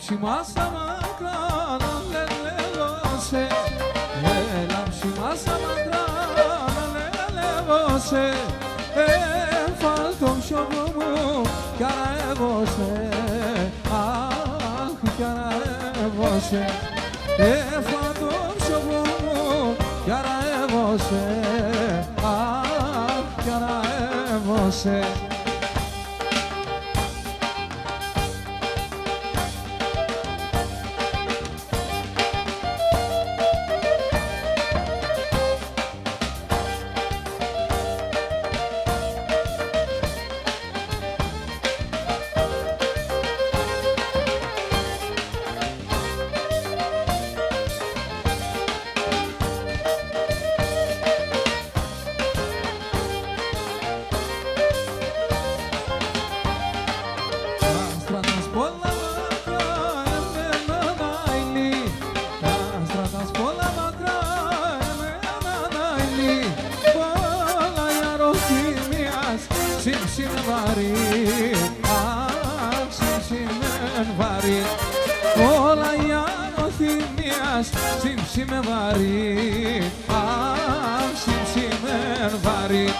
ψημάσα μακρά να λελεύωσε, ψημάσα μακρά να λελεύωσε, φάλ τον σιώπο μου κι αρεύωσε, αχ κι αρεύωσε, φάλ τον σιώπο μου κι αρεύωσε, αχ κι αρεύωσε. Όλα οι ανοθυμίας σύμψιμεν βαρύ, αχ σύμψιμεν βαρύ.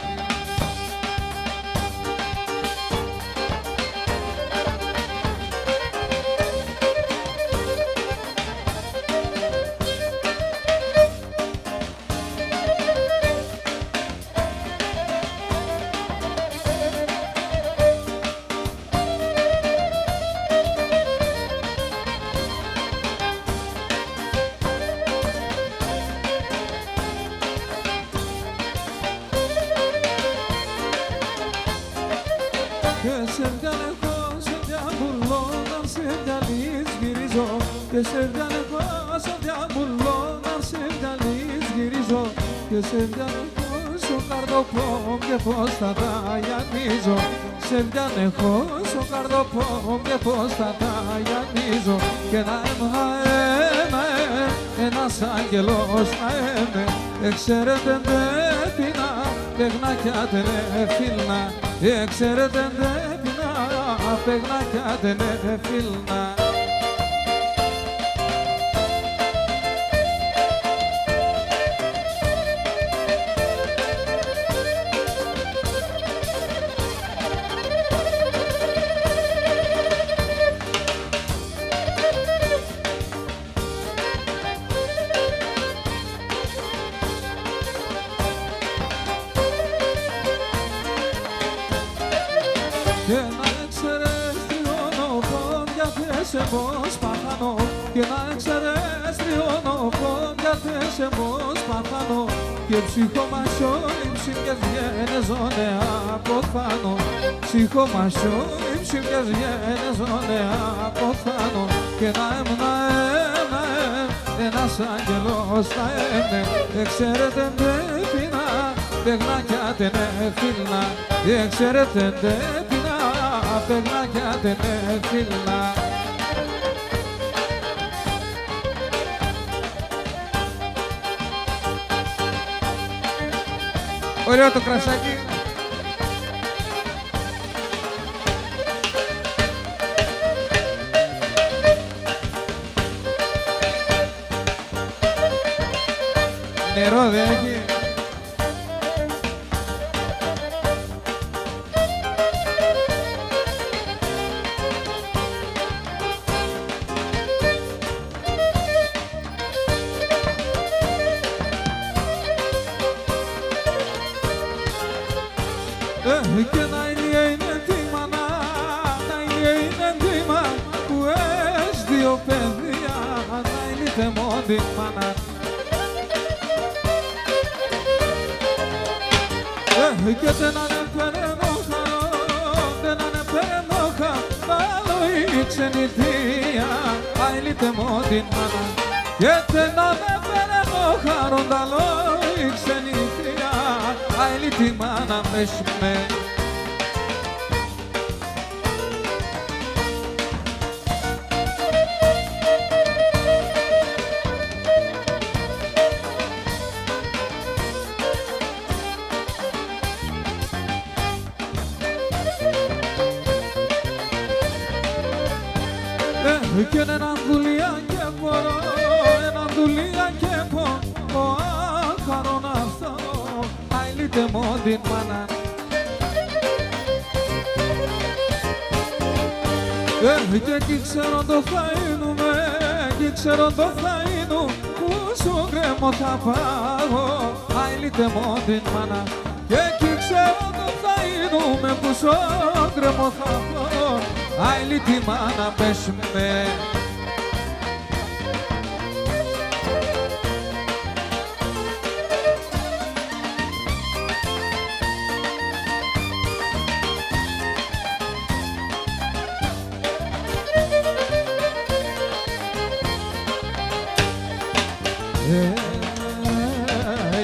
Και σε διαλεγώ, σε διαβουλώ, να σε διαλύς γυρίζω. Και σε διαλεγώ, στο καρδοπό και πώς θα τα γιανίζω. Σε διαλεγώ, στο καρδοπό και πώς θα τα γιανίζω. Και να ένας άγγελος να έμαι. Εξαίρετε ντέπινα, παιγνάκια τελεφίλνα. Εξαίρετε ντέπινα, παιγνάκια τελεφίλνα. Και να έξερες τριώνω πόδια σε πως παθάνω. Και να έξερες τριώνω πόδια σε πως παθάνω. Και ψυχομασιό υψηλιές βγαίνεζονται από θάνο. Ψυχομασιό υψηλιές βγαίνεζονται από θάνο. Και να ένας άγγελος θα έμνε. Εξαίρετε ντέπινα, παιγνάκια τενεφίλνα. Εξαίρετε ντέπινα, παιγνάκια τενεφίλνα. Ωραίο το κρασάκι. Νερό δεν έχει. Και να είναι τίμα, να είναι τίμα που έχεις δύο παιδιά, να είναι θεμόντι μάνα. Και δεν ανεπερνόχα, δεν ανεπερνόχα, άλλο η ξενιτία, άλλη θεμόντι μάνα. Και δεν ανεπερνόχα, ρονταλό η ξενιτία, άλλη τη μάνα με. Κι έναν δουλειά και μπορώ, έναν δουλειά και μπορώ άχαρο να φτάνω, αιλίτε μου την μάνα. Και εκεί ξέρω το φαίνουμε, εκεί ξέρω το φαίνου, που σου γκρέμω θα πάω, αιλίτε μου την μάνα. Και εκεί ξέρω το φαίνουμε, που σου γκρέμω θα πάω, άιλι τη μάνα πες με.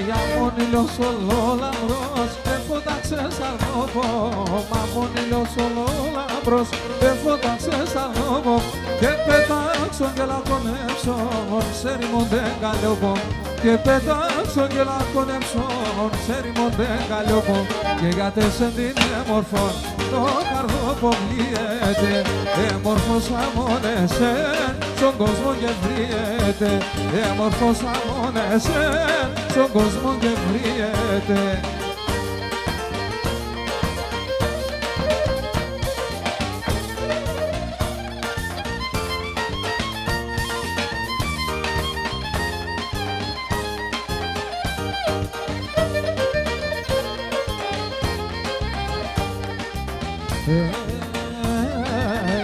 Για μόνιλος ολόλαμπρος δεν φώταξες αρνόβο, μα μόνιλος ολόλαμπρος δεν φώταξες αρνόβο και πετάξω και λακωνέψω σε ρημοντέ καλιόβο και πετάξω και λακωνέψω σε ρημοντέ καλιόβο και γιατί σε την έμορφον το καρδόπο πλύεται έμορφος αμόνεσαι στον κόσμο και βριέται έμορφος αμόνεσαι στον κόσμο και βριέται.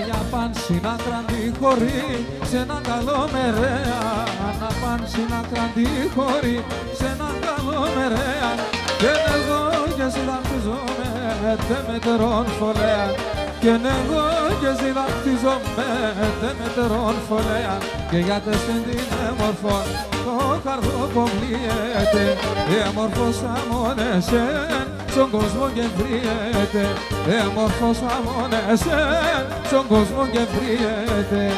Για παν συνάκραντη χωρί σε έναν καλό μερέα να παν συνάκραντη χωρί σε έναν καλό μερέα και εγώ και συντακτιζόμαι τε μετερών φωλέα και εγώ και συντακτιζόμαι τε μετερών φωλέα και γιατί στην την έμορφον το καρδόπο πλύεται έμορφος αμόνεσαι στον κόσμο και βριέται έμορφος αμόνεσαι στον κόσμο και βριέται.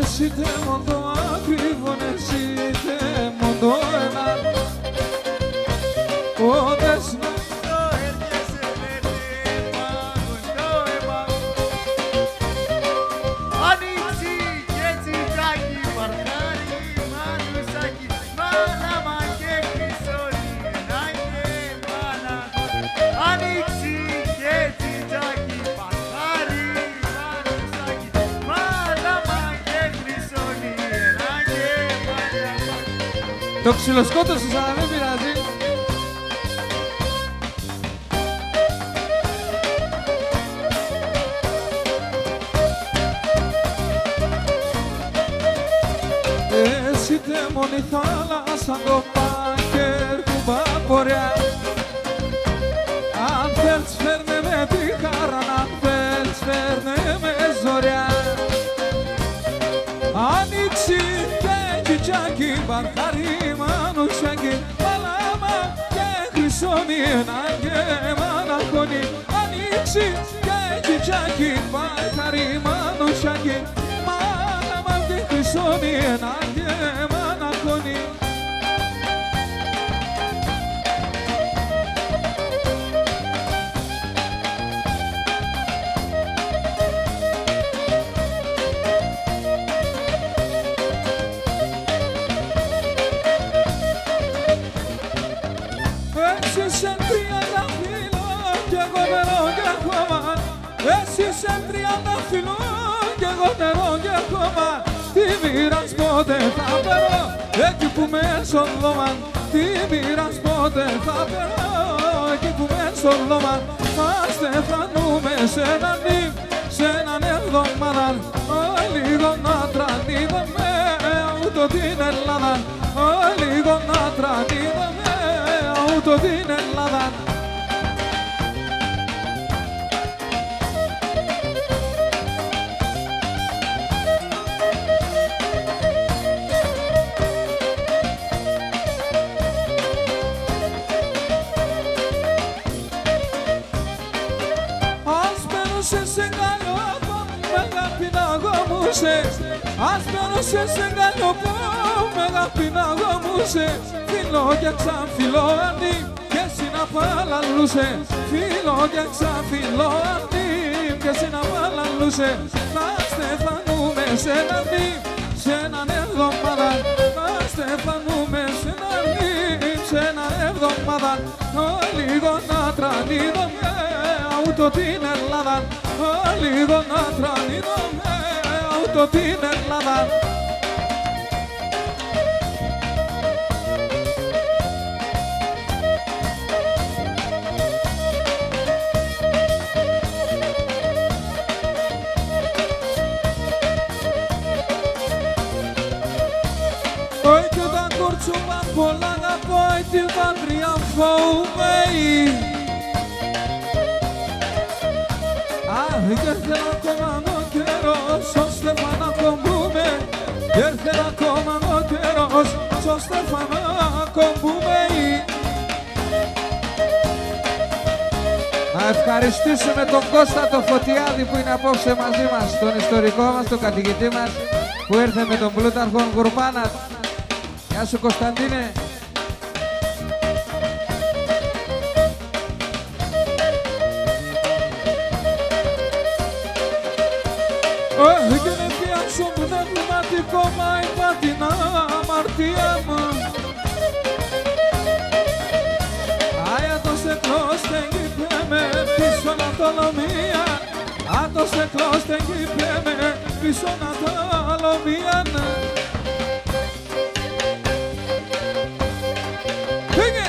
Εσύ τε μοντό ακριβόν, εσύ τε μοντό έναν Όδες να το έρχεσαι λέτε παγοντό εμά Ανοίξει και τσιτάκι παρχάρι μανουσάκι μάλαμα και χρυσόνι ένα και μάνα Ανοίξει και τσιτάκι παρχάρι μανουσάκι μάλαμα και χρυσόνι ένα και μάνα Το ξυλοσκότωσες αλλά δεν πειράζει Εσύ τε μόνη θάλασσα το πάκερ κουμπά πορεία Αν θέλεις φέρνε με τη χαρά, αν θέλεις φέρνε με ζωριά Ανοίξει και τσιτσάκι, μπαρχάρι μανουσάκι Παλάμα και χρυσόνι, ένα και μαναχώνι Ανοίξει και τσιτσάκι, μπαρχάρι μανουσάκι Παλάμα και χρυσόνι, ένα και μαναχώνι Εσύ σε 30 φύλλο κι εγώ νερό και χώμα. Εσύ σε 30 φύλλο κι εγώ νερό και χώμα. Τι μοίρας πότε θα περώ εκεί που με σολόμαν. Τι μοίρας πότε θα περώ εκεί που με σολόμαν. Θα στεφανούμε σε έναν νυμ, σε έναν εβδομάδα. Λίγο να τρανίδαμε ούτω την Ελλάδα. Λίγο να τρανίδαμε ούτω την Ελλάδα. Σε γαλλιόπο με αγάπη να γομούσες. Ας περνούσες σε γαλλιόπο με αγάπη να γομούσες. Φίλο και ξαφυλό αντίμ και εσύ να παλαλούσες. Φίλο και ξαφυλό αντίμ και εσύ να παλαλούσες. Θα στεφανούμε σε έναν νυμ, σε έναν εβδομάδα. Θα στεφανούμε σε έναν νυμ, σε έναν εβδομάδα. Λίγο να τρανίδομαι ούτω την Ελλάδα. Λίγο να τρανίδομαι ούτω την Ελλάδα. Όχι κι όταν κορτσούμα πολλά αγαπώ τη βάτρια φοβούμαι. Κι έρθε ακόμα ο καιρός ώστε να κομπούμε. Κι έρθε ακόμα ο καιρός ώστε να κομπούμε. Να ευχαριστήσουμε τον Κώστα το Φωτιάδη που είναι απόψε μαζί μας, τον ιστορικό μας, τον καθηγητή μας που ήρθε με τον Πλούταρχο Γκουρμάνας. Γεια σου Κωνσταντίνε. Και με πιάσω πνευματικό μα είπα την αμαρτία μου. Άτος εκλώς τεγγίπε με πίσω ανατολομία. Άτος εκλώς τεγγίπε με πίσω ανατολομία. Πήγε!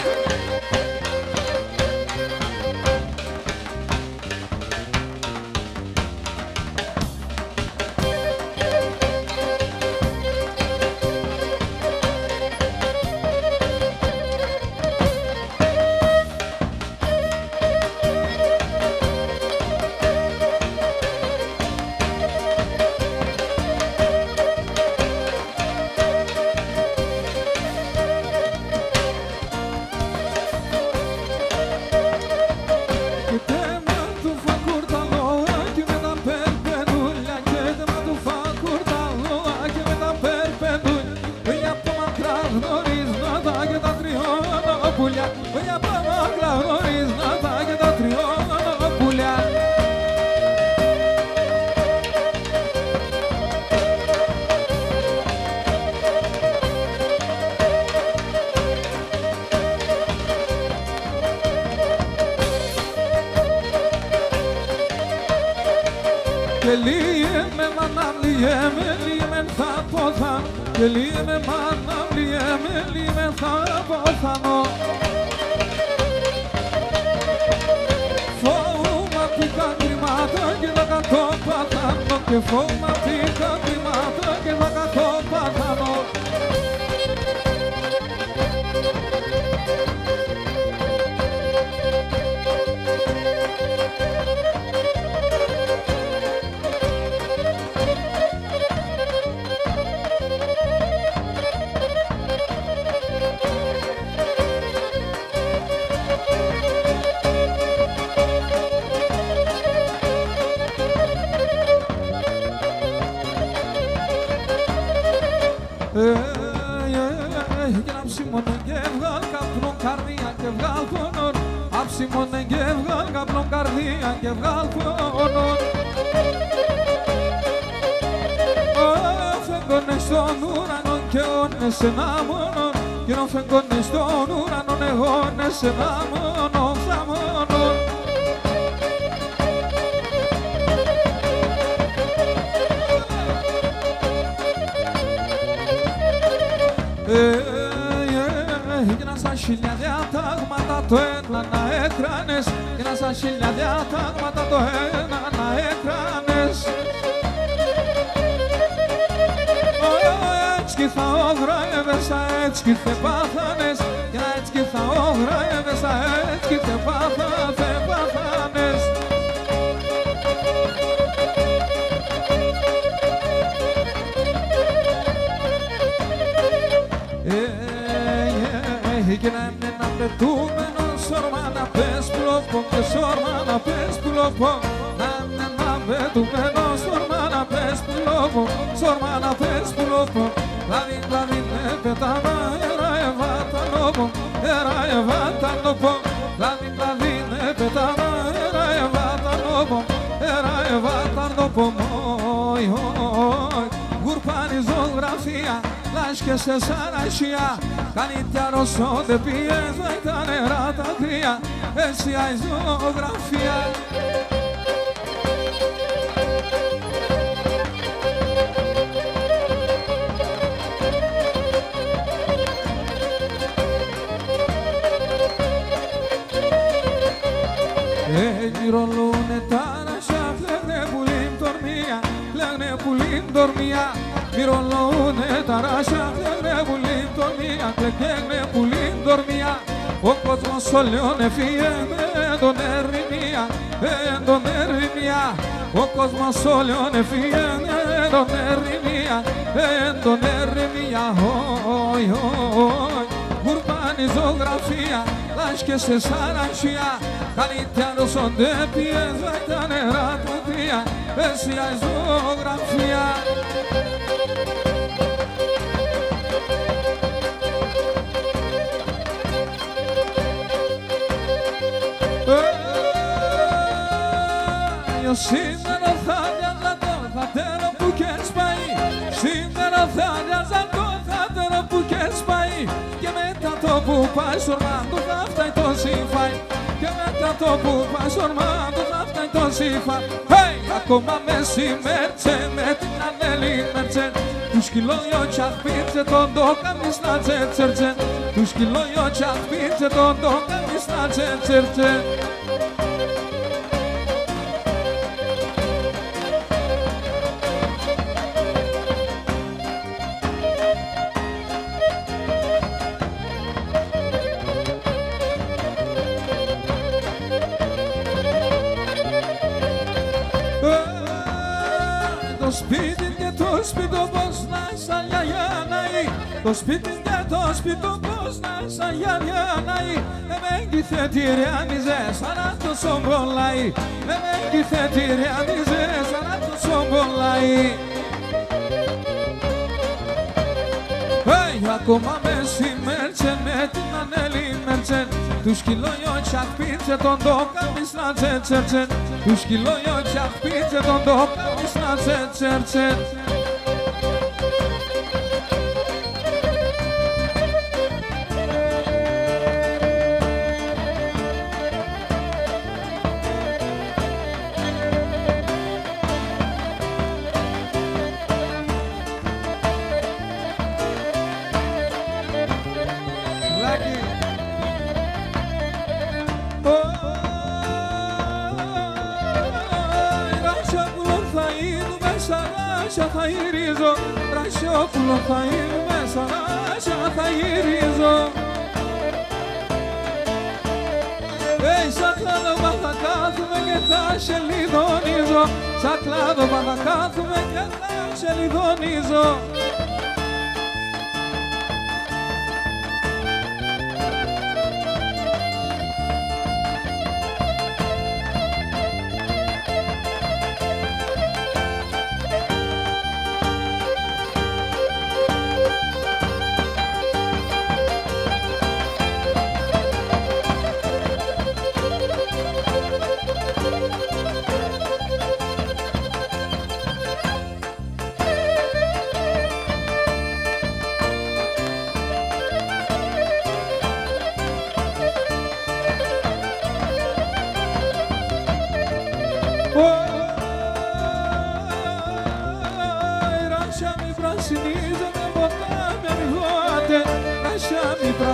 Λύεμε μάνα λύεμε θα πόθα. Και λύεμε μάνα λύεμε θα πόθανω. Φοβούμαθηκα κρυμάτα και θα κατόπαθανω. Και φοβούμαθηκα κρυμάτα και θα κατόπαθανω. Και να ψημώνε και βγάλ καπνόν καρδία και βγάλ πονόν. Αψημώνε και βγάλ καπνόν καρδία και βγάλ πονόν. Φεύγουνε στον ουρανό και όνες ένα μόνον. γίνω φεγγόνι στον ουρανό, εγώ είναι σε ένα μόνο θαμόνο. Έγινα σαν χίλια διατάγματα το ένα να έκρανες, έγινα σαν χίλια διατάγματα το ένα να έκρανες. Έτσι κι θα όγραευεσα, έτσι κι θε πάθανες, και έτσι κι θα όγραευεσα, έτσι κι θε πάθανες. Έγινα ένα πετούμενο σόρμα να πες πουλοπό και σόρμα να πες πουλοπό. Να είναι ένα πετούμενο σόρμα να πες πουλοπό, σόρμα να πες πουλοπό. Λάδι, λάδι, με πετάνα, έρα εβάτανοπο, έρα εβάτανοπο. Λάδι, λάδι, με πετάνα, έρα εβάτανοπο, έρα εβάτανοπο. Μόι, όι, γουρπάνη ζωγραφία, λάσκε σε σαρασιά. Κάνει τιαρόσο δε πιέζα τα νερά τα κρύα, έτσι η ζωγραφία. Γυρολούνε τα ρασιά, κλαίγνε πουλήν τορμία, κλαίγνε πουλήν τορμία. Μυρολούνε τα ράσια, κλαίγνε πουλήν τορμία, κλαίγνε πουλήν τορμία. Ο κόσμος όλων έφυγε με τον ερημία, με τον ερημία. Ο κόσμος όλων έφυγε με τον ερημία, με τον ερημία. Όι, όι, γουρπάνη ζωγραφία, λάσκε σε σαρασιά. Καλύτερα ρωσόνται πιέζα τα νερά του κρύα, έτσι η ζωγραφία. Σήμερα θα διάζα το θατέρο που και σπάει, σήμερα θα διάζα το θατέρο που και σπάει. Και μετά το που πάει σορμά του θα φτάει το σύμφαί, και μετά το που πάει σορμά του θα φτάει το σύμφαί. Hey! Ακόμα μεσημέρτσε με την Ανέλη Μέρτσε, του σκυλόγιο τσαχπίτσε τον το καμίς να τσέτσερτσε, του σκυλόγιο τσαχπίτσε τον το καμίς να τσέτσερτσε. Το σπίτι και το σπίτι όπως να σαν γιαγιάναει, το σπίτι και το σπίτι όπως να σαν γιαγιάναει. Εμέν κι θετηριάνιζε σαν να το σομπολάει, εμέν κι θετηριάνιζε σαν να το σομπολάει. Ακόμα μεσημέρτσε με την Ανέλη Μέρτσε, του σκυλόγιο τσαχπίτσε τον το καμίς να τσέτσερτσε, του σκυλόγιο τσαχπίτσε τον το καμίς να τσέτσερτσε. Ράσια θα γυρίζω, Ρασιόπουλο θα είμαι μέσα, Ράσια θα γυρίζω. Σαν κλάδωμα θα κάθομαι και θα σε λιδονίζω, σαν κλάδωμα θα κάθομαι και θα σε λιδονίζω.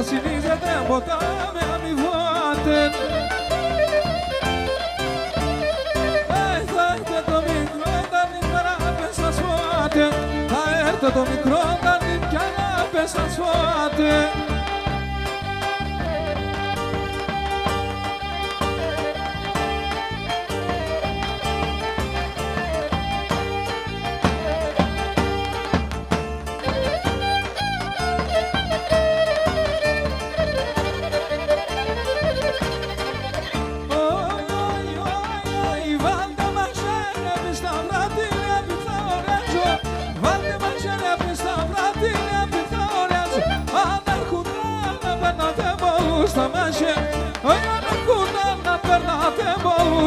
βασιλίζεται ποτάμι αμοιβάτε. Θα έρθει το μικρό τα νύχτα πες να σφάτε. Θα έρθει το μικρό τα νύχτα πες να σφάτε.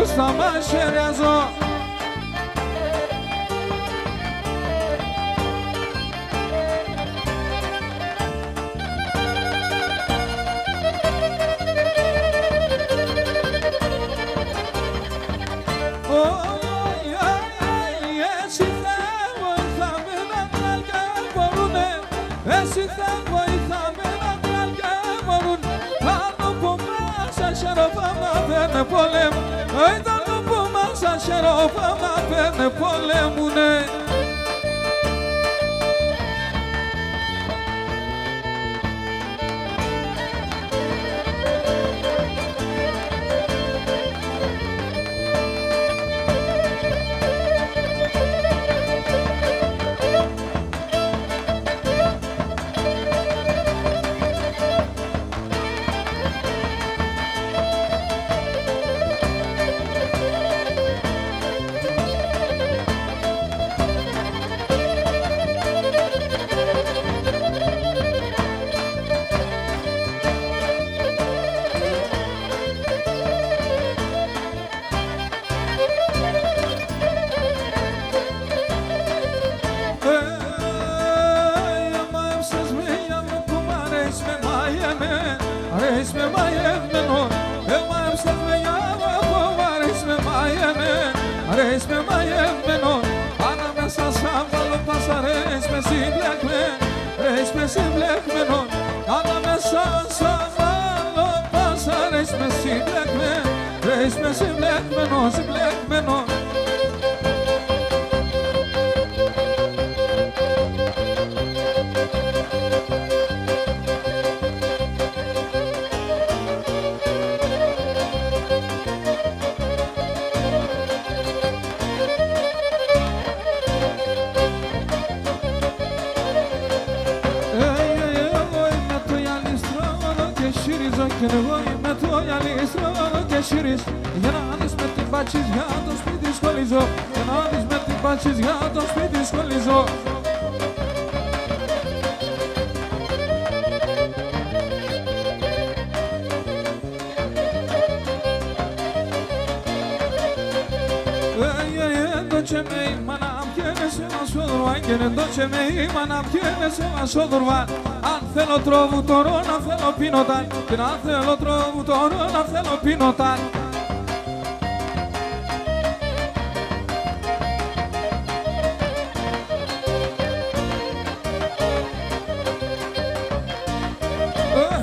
Στα μαχαίριαζω. Εσύ θα βοηθάμε να τραλκά μπορούνε. Εσύ θα βοηθάμε να τραλκά μπορούνε. Πάνω που μας χαιροφάμα δεν πολέμου. Ήταν το που μας χαιροφάμα δεν πολέμουνε. Αρέσει με μαγευμένο, ανάμεσα σαν βαλοπάς αρέσει με συμπλεκμένο. Αρέσει με συμπλεκμένο, ανάμεσα σαν βαλοπάς αρέσει με συμπλεκμένο. Αρέσει με συμπλεκμένο, συμπλεκμένο. Και εγώ είμαι το γυαλίστρο και σύρις. Για να δεις με την πάτσις για το σπίτι σχολίζω. Για να δεις με την πάτσις για το σπίτι σχολίζω. Doce mei, mana piene se va sodorvan, che ne doce mei, mana piene se va sodorvan. Anche lo trovo toro, non se lo pinotan, che anche lo trovo toro, non se lo pinotan.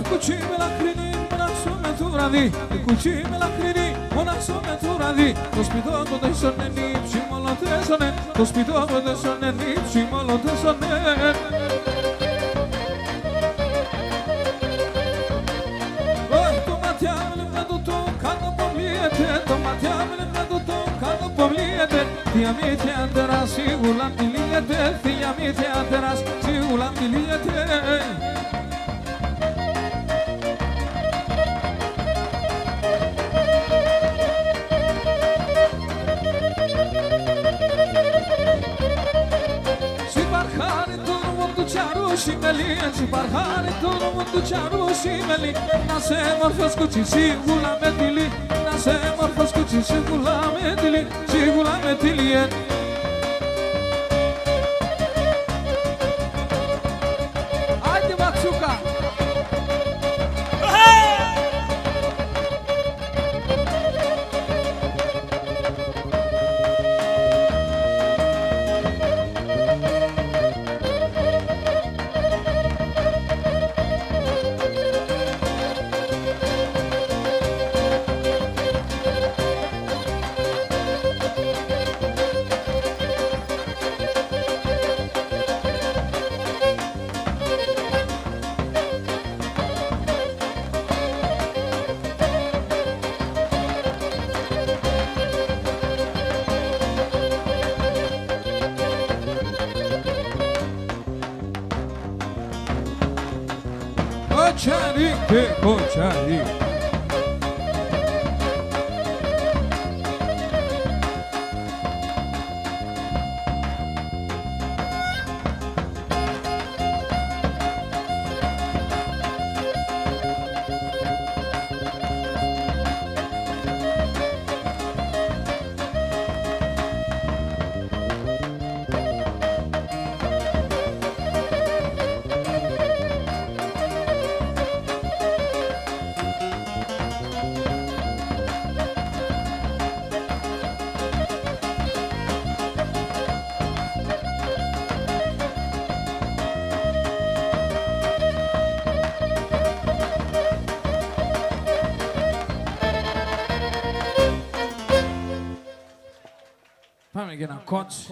Κουτσί με λαχρινή, μοναξό με το βραδύ. Κουτσί με λαχρινή, μοναξό με το βραδύ. Το σπιτό το τέσσερνε νύψη, μόνο τέσσερνε. Το σπιτό το τέσσερνε νύψη, μόνο τέσσερνε. Το ματιά με λεπτά το κάτω πομπλίεται. Το ματιά με λεπτά το κάτω πομπλίεται. Θεία μη θεατέρα σίγουρα μιλίεται. Θεία μη θεατέρα σίγουρα μιλίεται. Si parhare todo mundo charu simeli na se morfos kuchi sigula metili na se morfos kuchi sigula metili Haydi Matsuka κοτσάρι και κοτσάρι. Πάμε για ένα κότς.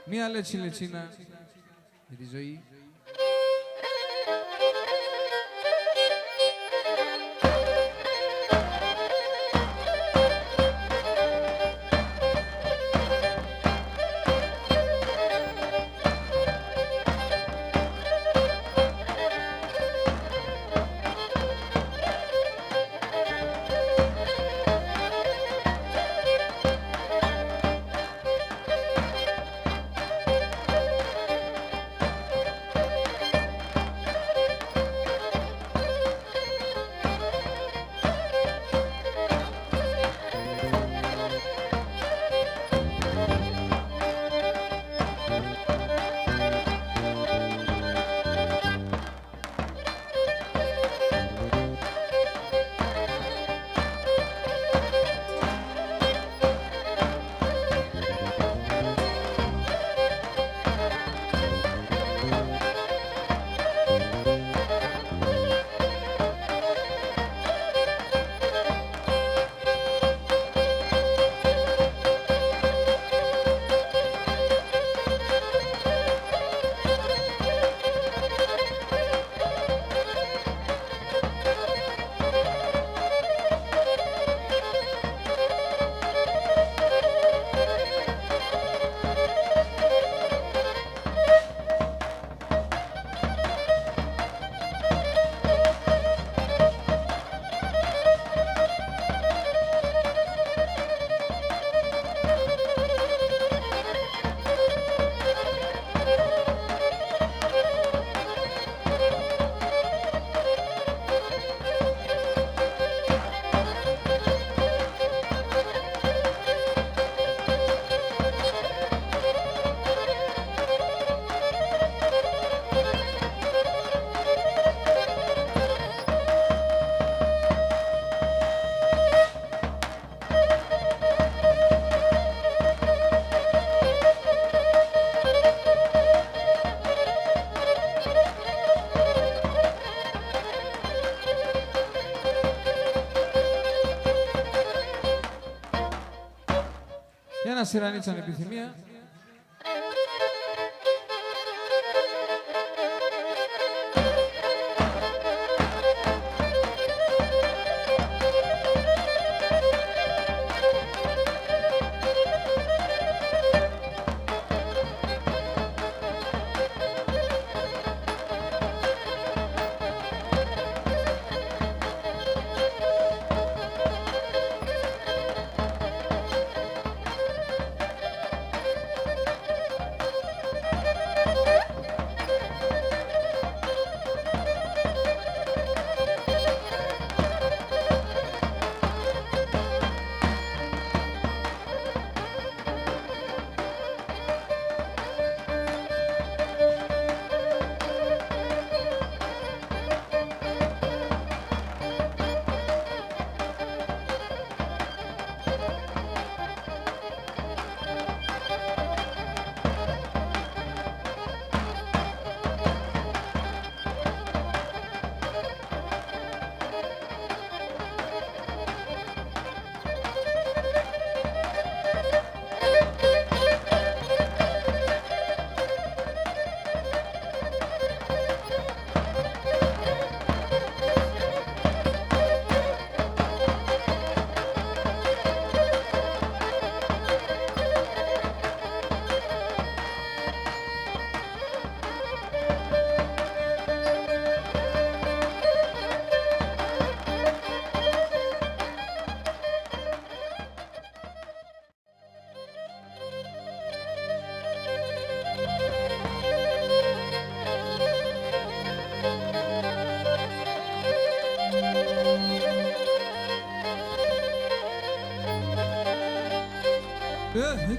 Μία λετσίνα για τη ζωή. σειρανίτσα ανεπιθυμία.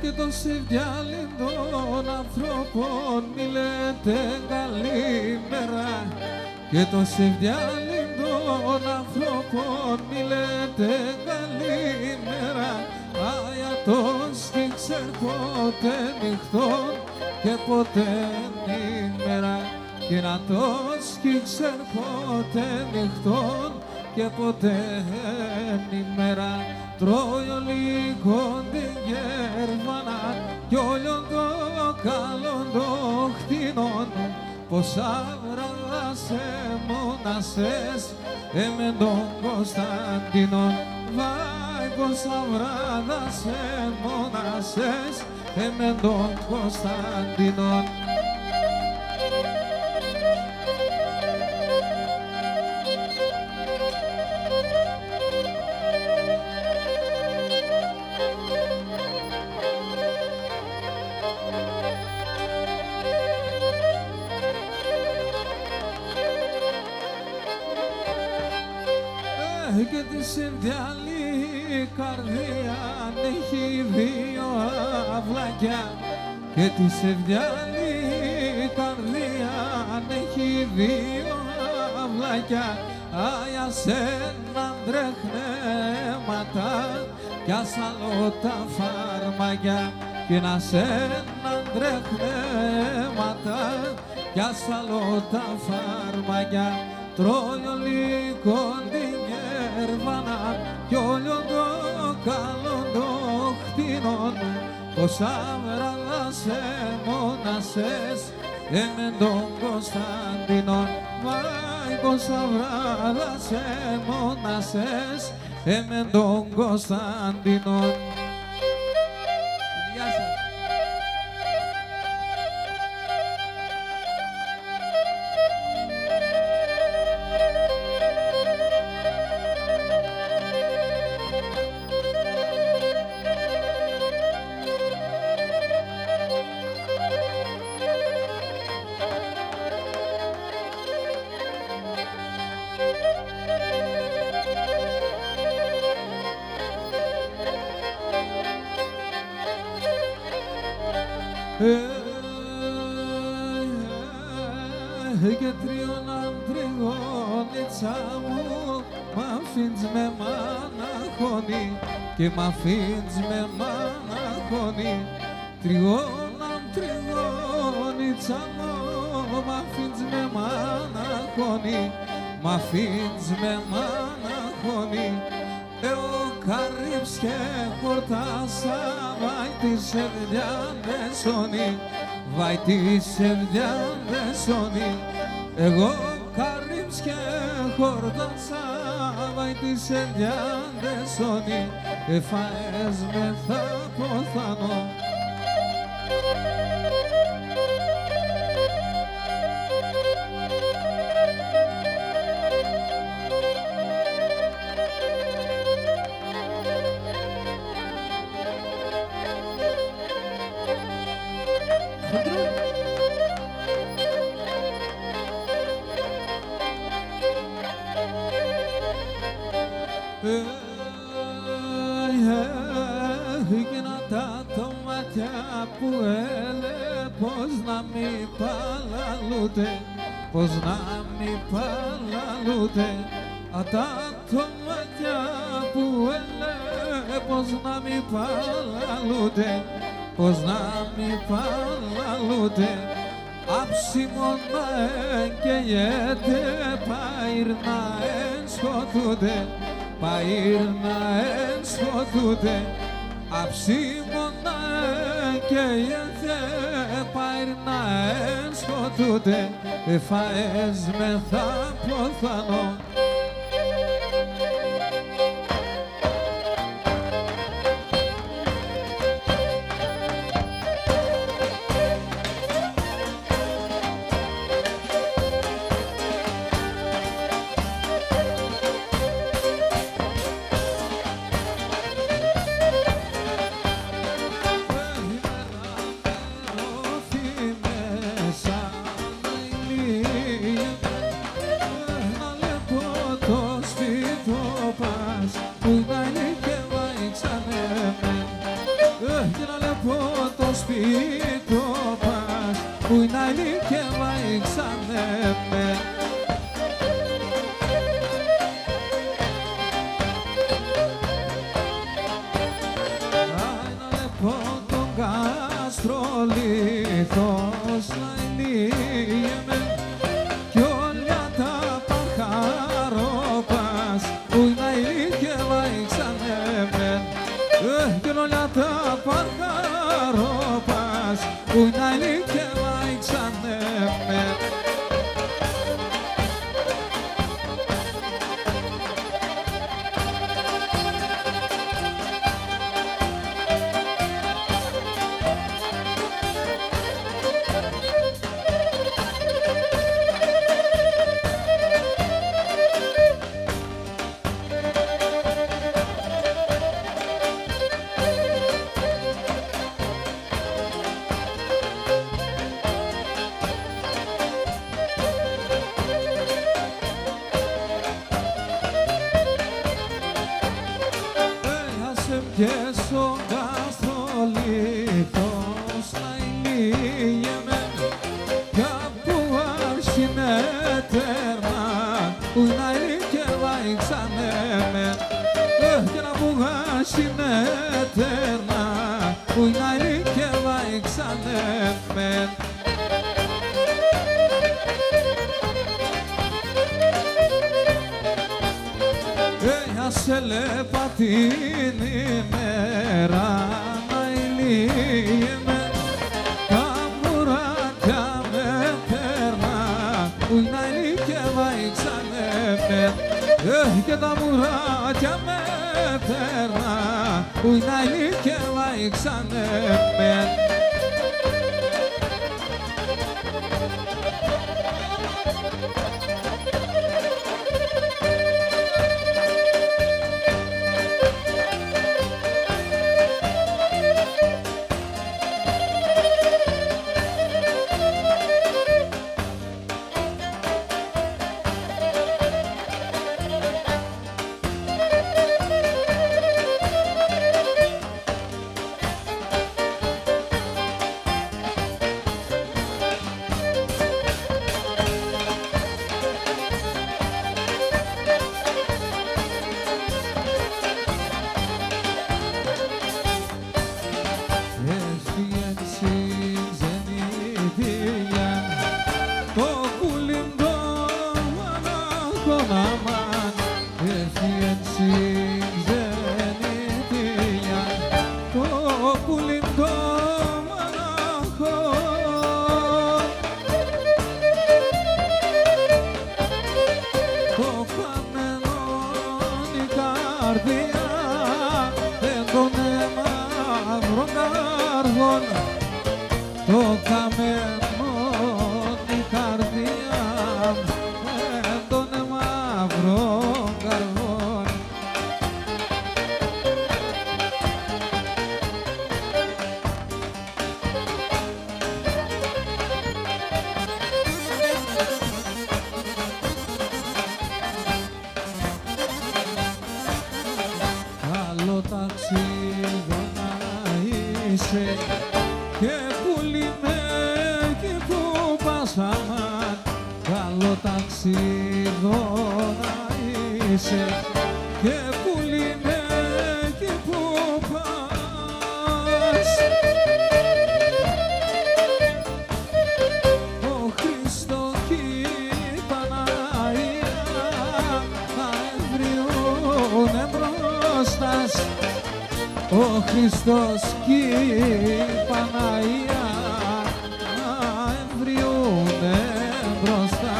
Και το σεβιάλι των ανθρώπων μη λέτε καλημέρα. Και το σεβιάλι των ανθρώπων μη λέτε καλημέρα. Αγιατός κι ξέρ ποτέ νυχτών και ποτέ ημέρα. Και να τος κι ξέρ ποτέ νυχτών και ποτέ ημέρα. Τρώει ο λίγο την γέρβανα κι όλον το καλόν το χτίνον. Πόσα βράδα σε μονασές εμεν τον Κωνσταντίνον. Βάι πόσα βράδα σε μονασές εμεν τον Κωνσταντίνον. Και τη συνδιαλή καρδία έχει δύο αυλάκια. Και τη συνδιαλή καρδία έχει δύο αυλάκια. Άια σένα τρέχνεματα κι ασαλό τα φαρμακιά. Και να σένα τρέχνεματα κι ασαλό τα φαρμακιά. Τρώει ο λύκον την γέρβανα κι όλον το καλόν το χτίνον. Πόσα βράδα σε μονασές εμεν τον Κωνσταντίνον. Βάι πόσα βράδα σε μονασές εμεν τον Κωνσταντίνον. Γεια σας. Και τριών αντριγόνιτσα μου μ' αφήνεις με μαναχώνει και μ' αφήνεις με μαναχώνει. Τριών αντριγόνιτσα μου μ' αφήνεις με μαναχώνει, μ' αφήνεις με μαναχώνει. Καρύψε χορτάσα, βάει τη σεβδιά δεν σώνει, βάει τη σεβδιά δεν σώνει. Εγώ καρύψε χορτάσα, βάει τη σεβδιά δεν σώνει, εφαές με θα ποθανώ. Έγινα τα μάτια που έλε, πως να μη παλαλούτε, πως να μη παλαλούτε. Τα μάτια που έλε, πως να μη παλαλούτε, πως να μη παλαλούτε. Αψιμώνα εγκαίγεται, παΐρνα ενσκοτούτε, παΐρνα ενσκοτούτε. Αψιμώνα εγκαίγεται, παΐρνα ενσκοτούτε, εφαές με θα ποθανώ. Που είναι αλήθεια ήξανε. Να λεπώ τον γαστρολίθος να ηλίεμαι κι όλα τα παρχαρόπας που είναι αλήθεια ήξανε. Κι όλα τα παρχαρόπας που είναι αλήθεια και στον γαστρολίθος να ηλίεμαι κι από άρχινε τέρμα που να ηλίκευα ήξανε και να που άρχινε τέρμα που να ηλίκευα ήξανε. Σε λέπα την ημέρα να ηλίεμαι τα μουράκια με τέρμα που να ηλίκευα ήξανε και τα μουράκια με τέρμα που να ηλίκευα ήξανε. το καμένο την καρδιά με τον μαύρο καρβόν. Καλό ταξίδι να είσαι και πουλί με εκεί που πας αμάν. Καλό ταξίδι να είσαι και πουλί με εκεί που πας. Ο Χριστός και η Παναγία θα εβριούνε μπροστά. Ο Χριστός και η Παναγία να εμβριούνε μπροστά.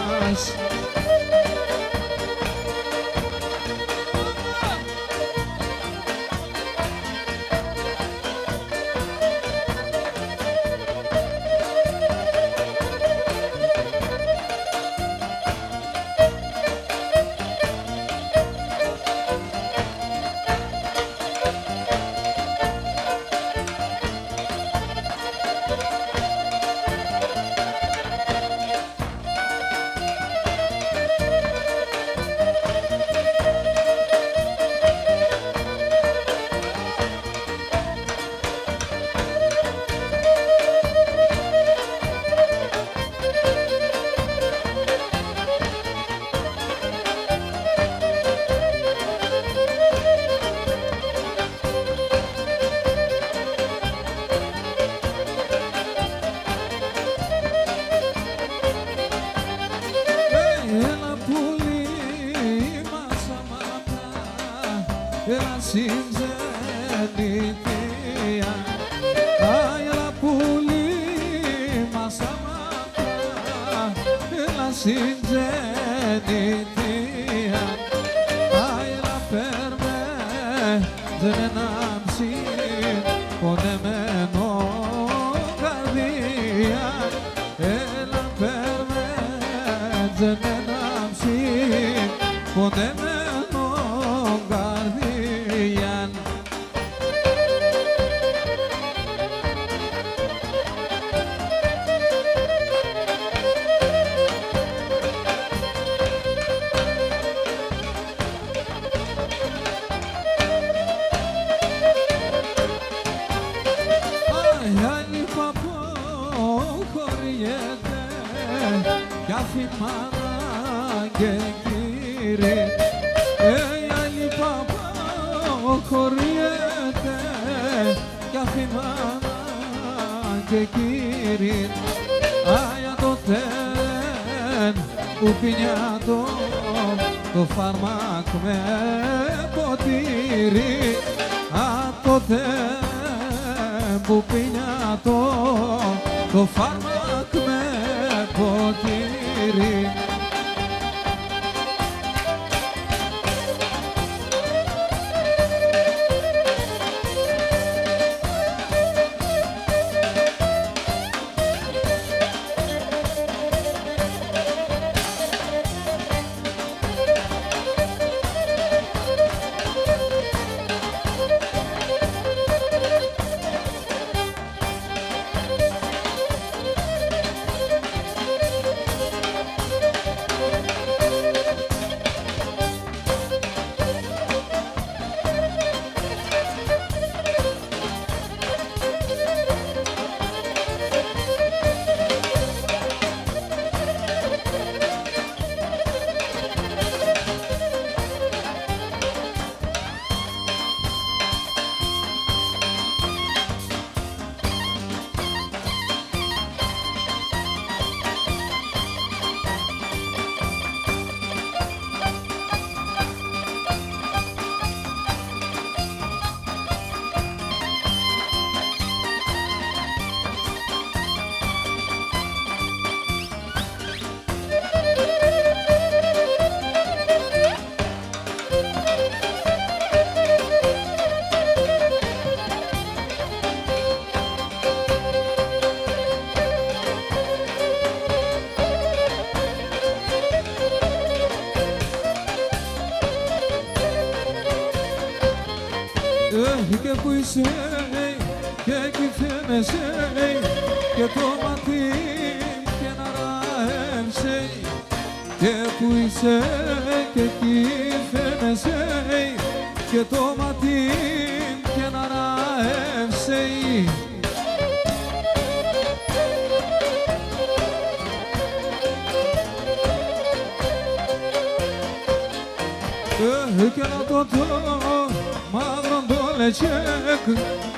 Έλα πουλί μας αμάτα, έλα συγγεννητία. Έλα πουλί μας αμάτα, έλα συγγεννητία. Έλα πέρμε τζενάμψη πονεμένο καρδία. Έλα πέρμε τζενάμψη πονεμένο καρδία. Άλλη παποχωριέται κι αφημάνα και κύριε. Άλλη παποχωριέται κι αφημάνα και κύριε. Άγια το τέν που πίνια το φάρμακ με ποτήρι. Το τέν που πίνια το φάρμακ με ποτήρι. και που είσαι και εκεί φαίνεσαι και το μάτι και να ραεύσε και που είσαι και εκεί φαίνεσαι και το μάτι και να ραεύσε. Και να το μαύρο το λετσέκ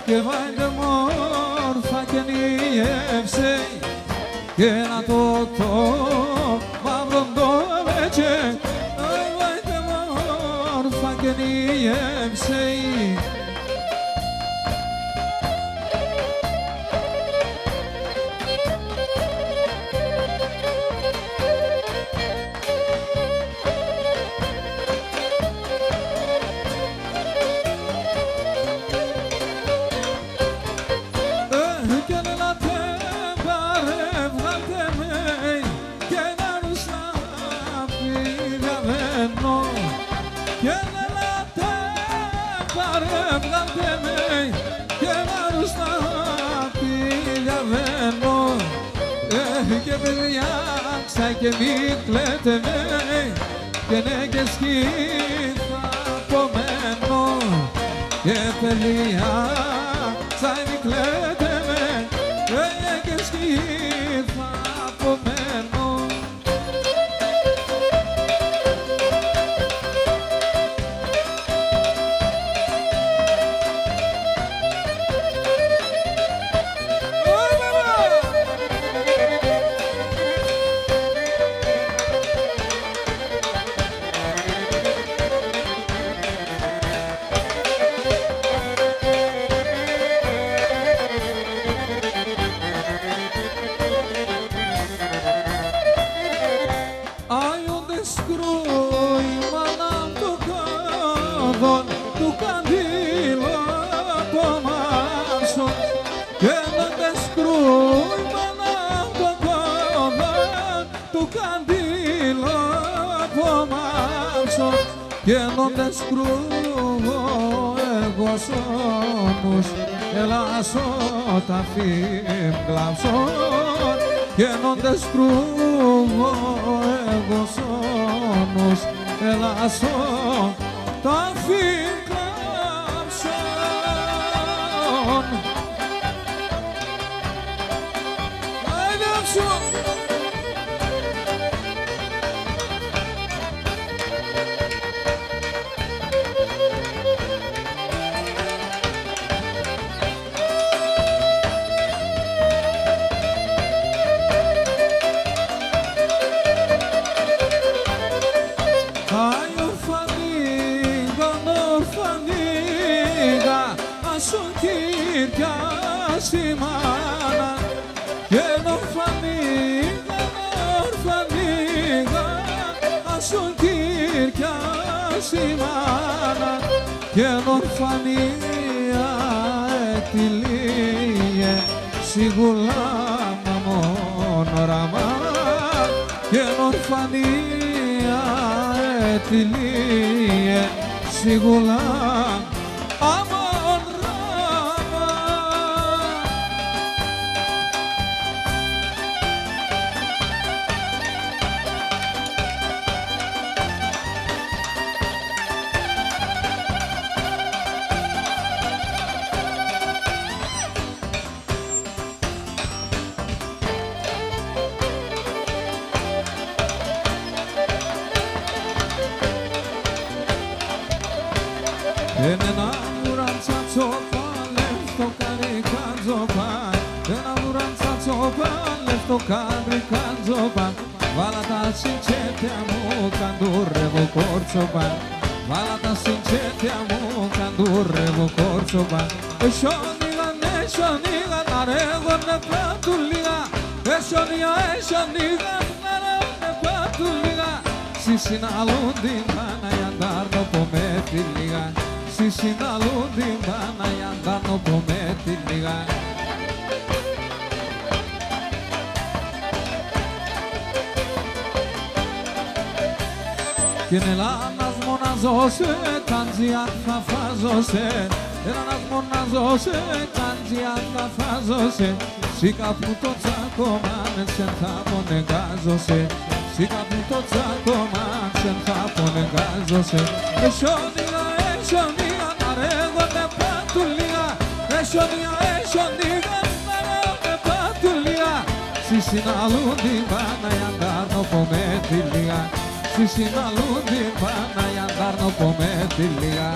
και βάιντε μόρφα και νιεύσε και να το μαύρο το λετσέκ βάιντε μόρφα και νιεύσε. Και παιδιά και μη κλαίτε με και ναι και σκύφα απομένω και παιδιά και μη κλαίτε με και σκύφα απομένω. Του καντήλο από μάρσο και να τε σκρούιμανα το κόδον του καντήλο από μάρσο και να τε σκρούω εγώ σώνους ελάσω τα φύγκλαψον και να τε σκρούω εγώ σώνους ελάσω τα φύγκλαψον. Ασον κυρκιάσει μάνα και νορφανίγα, ασον κυρκιάσει μάνα και νορφανία ετυλίε σιγουλά μόνο ραμά και νορφανία ετυλίε σιγουλά ένα μουράντσα τσόπα, λεφτό καρικάντζοπα ένα μουράντσα τσόπα, λεφτό καρικάντζοπα βάλα τα συντσέτια μου, καντούρευω κόρτσοπα βάλα τα συντσέτια μου, καντούρευω κόρτσοπα εσιονίγα, να ρέγωνε πλάτουλίγα εσιονίγα, να ρέγωνε πλάτουλίγα si συναλούν την μάνα για να πω με τη λίγα si συναλούν την μάνα για να πω με τη λίγα. Και νελάνας μοναζώσε, τάντζιαν θα φάζωσε ένας μοναζώσε, κάντζι ανταφάζωσε, σίκα που το τσάκωμαν, σεν θα πονεγάζωσε, σίκα που το τσάκωμαν, σεν θα πονεγάζωσε. Εσιονία, να ρέγονται πατουλία, εσιονία, να ρέγονται πατουλία, si sinalun din bana yandar no pometilia, si sinalun din bana yandar no pometilia.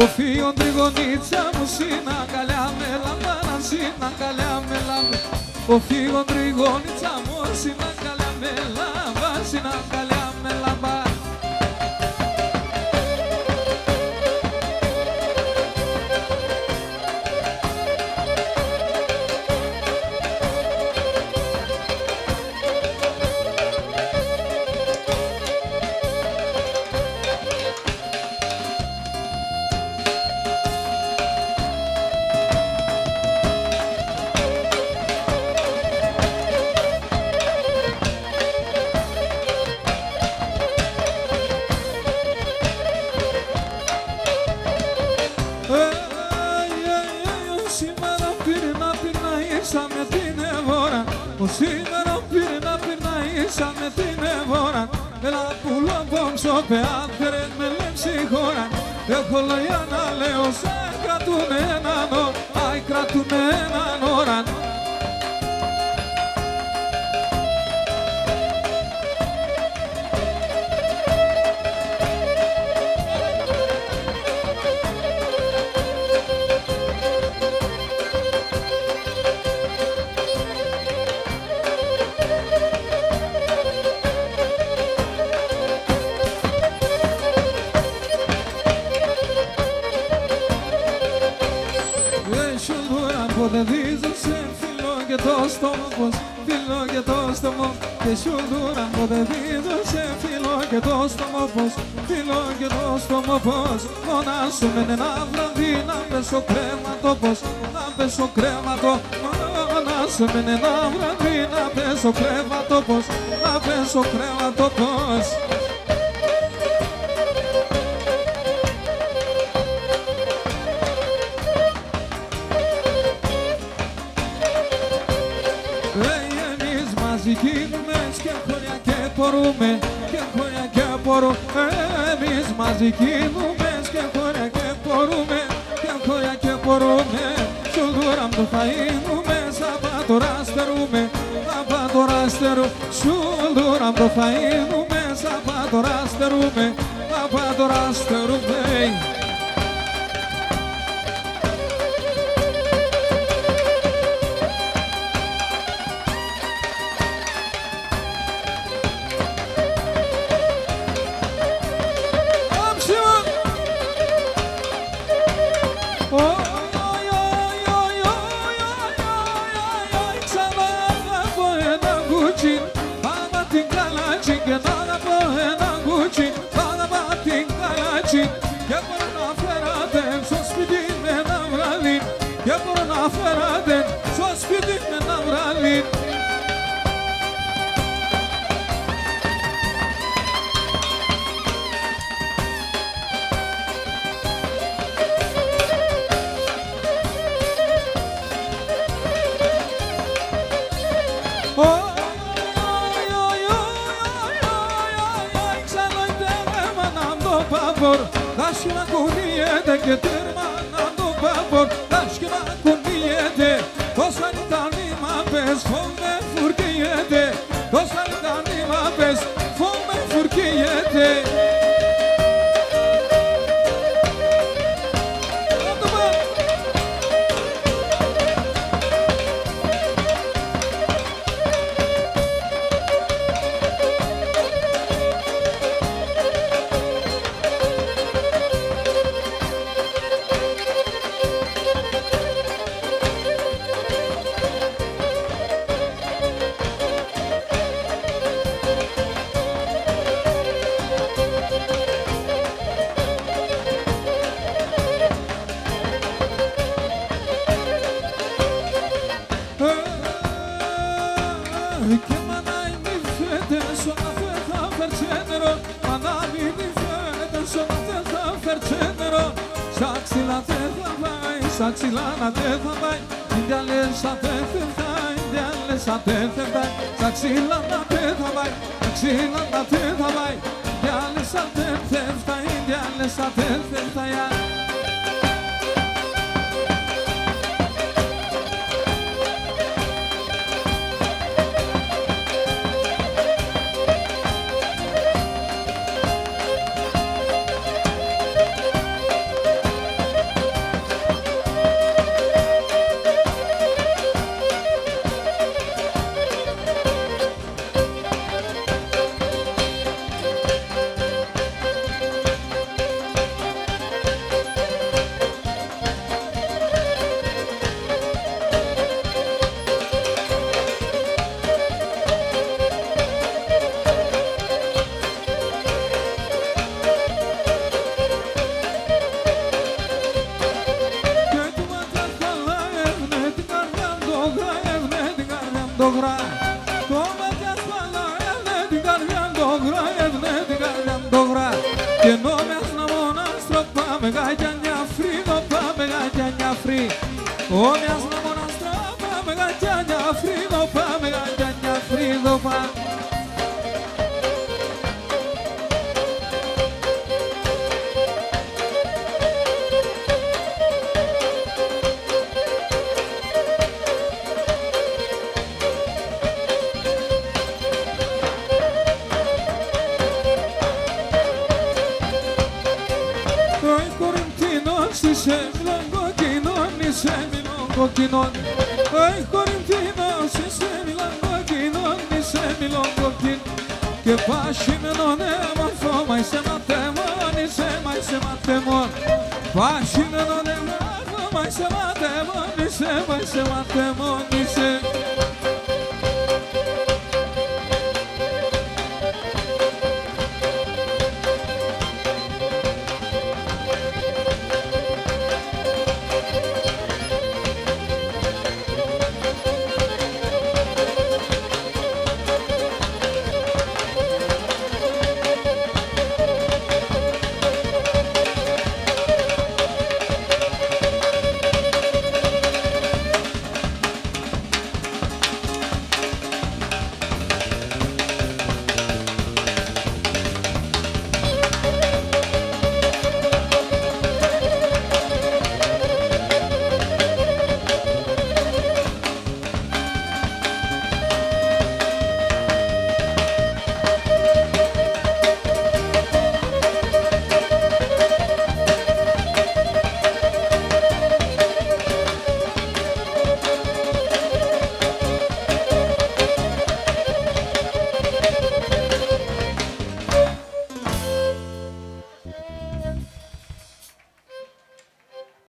O fion drigonița mu sina calea me lamba, sina calea me lamba. O fion drigonița mu sina calea me lamba, sina calea me lamba. Σήμερα πήρνα ίσα με την εβόρα. Έλα που λομπόμψω πεάτρες με λέμψη χώρα. Έχω λόγια να λέω σαν κρατούν έναν ώρα. Αι κρατούν έναν ώρα. δεν δίζω σε φίλο και το στόμα πως φίλο και το στόμα και σου δούρα μου δεν δίζω σε φίλο και το στόμα πως φίλο και το στόμα πως μόνα σου μένε ένα βραδύ να πέσω κρέματο πως να πέσω κρέματο μόνα σου μένε ένα βραδύ να πέσω κρέματο πως να πέσω κρέματο πως Μαζικίνουμε και χωριά και μπορούμε και χωριά και μπορούμε εμείς μαζικίνουμε και χωριά και μπορούμε και χωριά και μπορούμε σου δούραμ το φαΐνουμε σαπατορά στερούμε σαπατορά στερούμε σου δούραμ το φαΐνουμε σαπατορά στερούμε σαπατορά στερούμε Φέρατε στο σπίτι με ένα βράδυ Δάσκει να κουνιέται και τέρμα να το πάπορ Δάσκει να κουνιέται Τόσα ήταν οι μάπες φόμε φουρκιέται Τόσα ήταν οι μάπες φόμε φουρκιέται Και μανάει μη φέτε σώνα θε θα φερτσένερο Μανάει μη φέτε σώνα θε θα φερτσένερο Σα ξυλά θε θα πάει, σα ξυλά να θε θα πάει Ινδιάλες σα θε θε θα, ινδιάλες σα θε θε θα Σα ξυλά να θε θα πάει, σα ξυλά να θε θα πάει Ινδιάλες σα θε θε θα, ινδιάλες σα θε θε θα Και νόμες να μονάστρο πάμε γατιάνια φρύδο πάμε γατιάνια φρύ Όμοιας να μονάστρο πάμε γατιάνια φρύδο πάμε γατιάνια φρύδο πάμε Είσαι μιλαγκοκκινόν, είσαι μιλαγκοκκινόν Αϊ Κορινθίνος, είσαι μιλαγκοκκινόν, είσαι μιλαγκοκκινόν Και πάσχημενον έμορφο, μα είσαι ματέμον, μα είσαι ματέμον Πάσχημενον έμορφο, μα είσαι ματέμον, σε μάθε μόνη